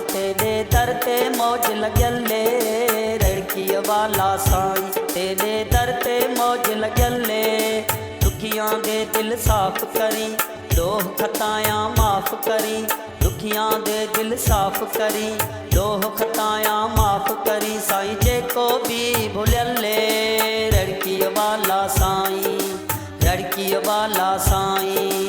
तेरे दर ते मौज लॻियल रड़की वाला साईं, तेरे दर ते मौज लॻियल दुखियां दे दिल साफ़ करी, डोह खतायां माफ़ करी, दुखियां दे दिल साफ़ करी, डोह खतायां माफ़ करी। साईं जेको भी भुलियल रड़की वाला साईं, रड़की वाला साईं।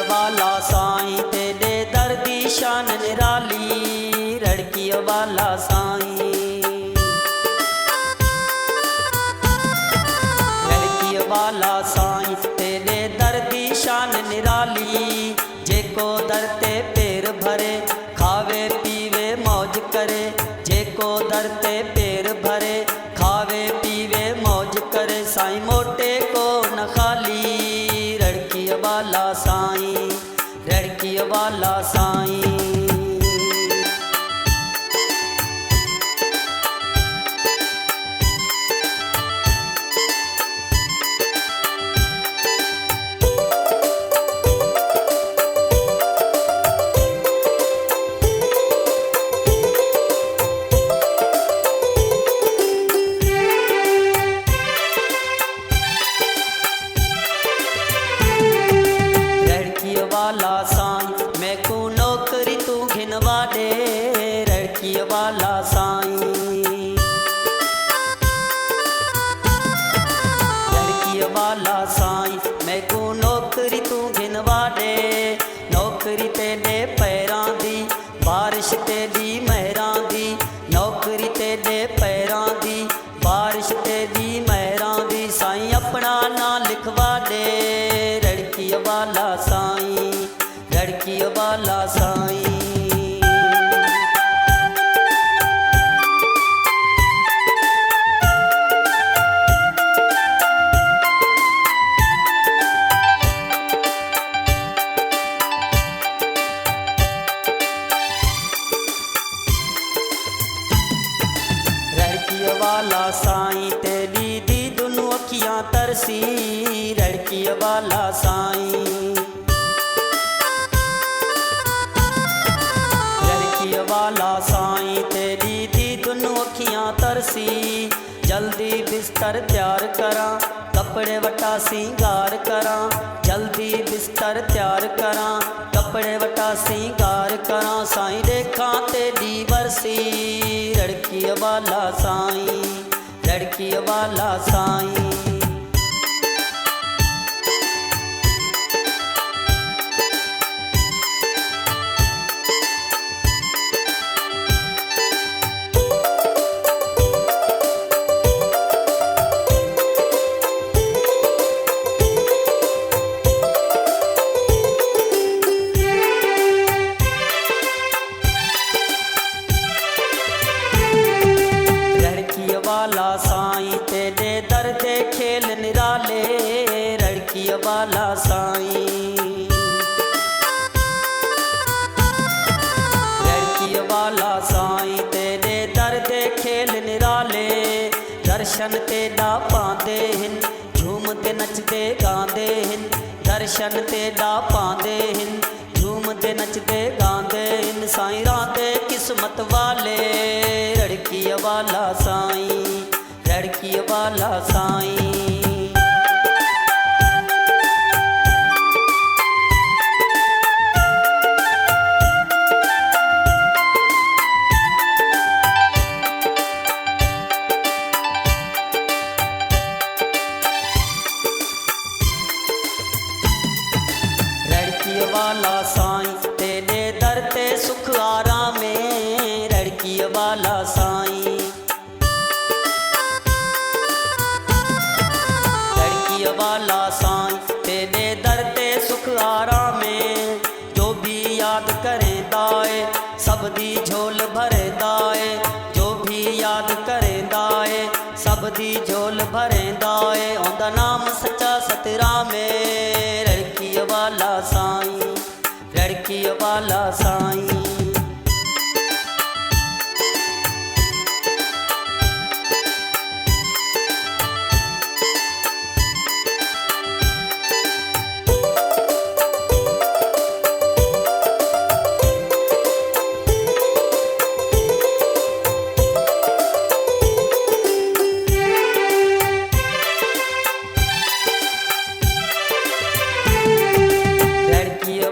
वाला साईं तेरे दर्दी शान निराली, रड़की वाला साईं, रड़की वाला साईं तेरे दर्दी शान निराली। जेको दर ते पेर भरे खावे पीवे मौज करे, जेको दर ते पेर भरे खावे पीवे मौज करे। साईं मोटे को न खाली, रड़की वाला साईं, रड़की वाला साईं। वाला साईं मैं को नौकरी तू घिनवा दे, रड़की वाला साईं, रड़की वाला साईं मैं को नौकरी तू घिनवा दे। नौकरी तेरे पैरां दी, बारिश तेरी महरां दी, नौकरी तेरे पैरां दी, बारिश तेरी महरां दी। साईं अपना ना लिखवा दे, रड़की वाला साईं, रड़की वाला साईं। रड़की वाला साईं तेरी दी दुनू अखियां तरसी, रड़की वाला साईं, वाला साईं तेरी दी दुनू अखियां तरसी। जल्दी बिस्तर तैयार करा, कपड़े वटा सिंगार करा, जल्दी बिस्तर तैयार करा, कपड़े वटा सिंगार करा। साईं देखा तेरी बरसी, रड़की वाला साईं, रड़की वाला साईं। वाला साईं तेरे दर दे खेल निराले, रड़की वाला साईं, रड़की वाला साईं तेरे दर दे खेल निराले। दर्शन तेरा पांदे हिन, झूमते नचदे गांदे हिन, दर्शन तेरा पांदे हिन, झूमते नचदे गांदे हिन। साईं रांदे किस्मत वाले, रड़की वाला साईं, रड़की वाला साईं। रड़की वाला साईं तेरे दर ते सुख आराम में, रड़की वाला साईं, रड़की वाला साईं तेरे दर ते सुख आराम में। जो भी याद करे दाए सब दी झोल भरे दाए, जो भी याद करे दाए सब दी झोल भरे दाए। ओंदा नाम सच्चा सत रामे रड़की वाला साईं, रड़की वाला साईं।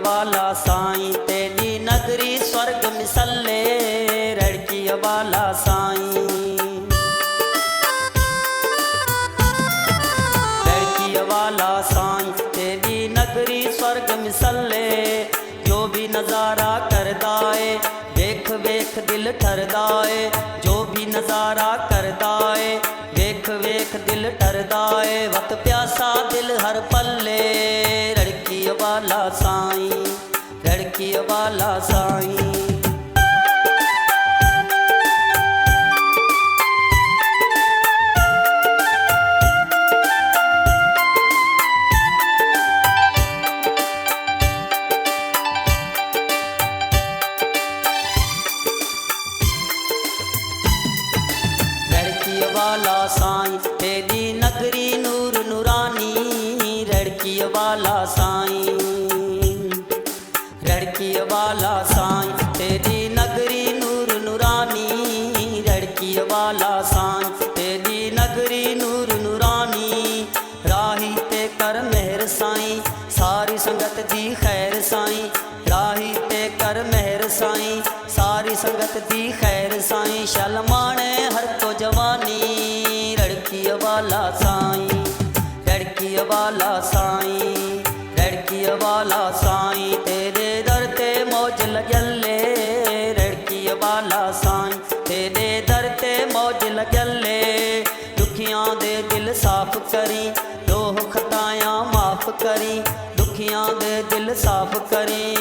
वाला साईं तेरी नगरी स्वर्ग मिसले, रड़की वाला साईं, रड़की वाला साईं तेरी नगरी स्वर्ग मिसले। जो भी नज़ारा करदा है वेख वेख दिल ठरदा है, जो भी नज़ारा करदा है वेख वेख दिल ठरदा है। वक्त प्यासा दिल हर पल्ले, रड़की वाला साईं, रड़की वाला साईं। रड़की वाला साईं तेरी नगरी नूर नूरानी, रड़की वाला साईं, रड़की वाला साईं तेरी नगरी नूर नूरानी, रड़की वाला साईं तेरी नगरी नूर नूरानी। राही ते कर मेहर साईं सारी संगत दी खैर साईं, राही ते कर मेहर साईं सारी संगत दी खैर साईं। शलमाने हर को जवानी, रड़की वाला साईं, रड़की वाला साईं, रड़की वाला साईं तेरे दर ते मौज लगले, रड़की वाला साईं तेरे दर ते मौज लगले। दुखियां दे दिल साफ करी, दोह खतायां माफ करी, दुखियां दे दिल साफ करी,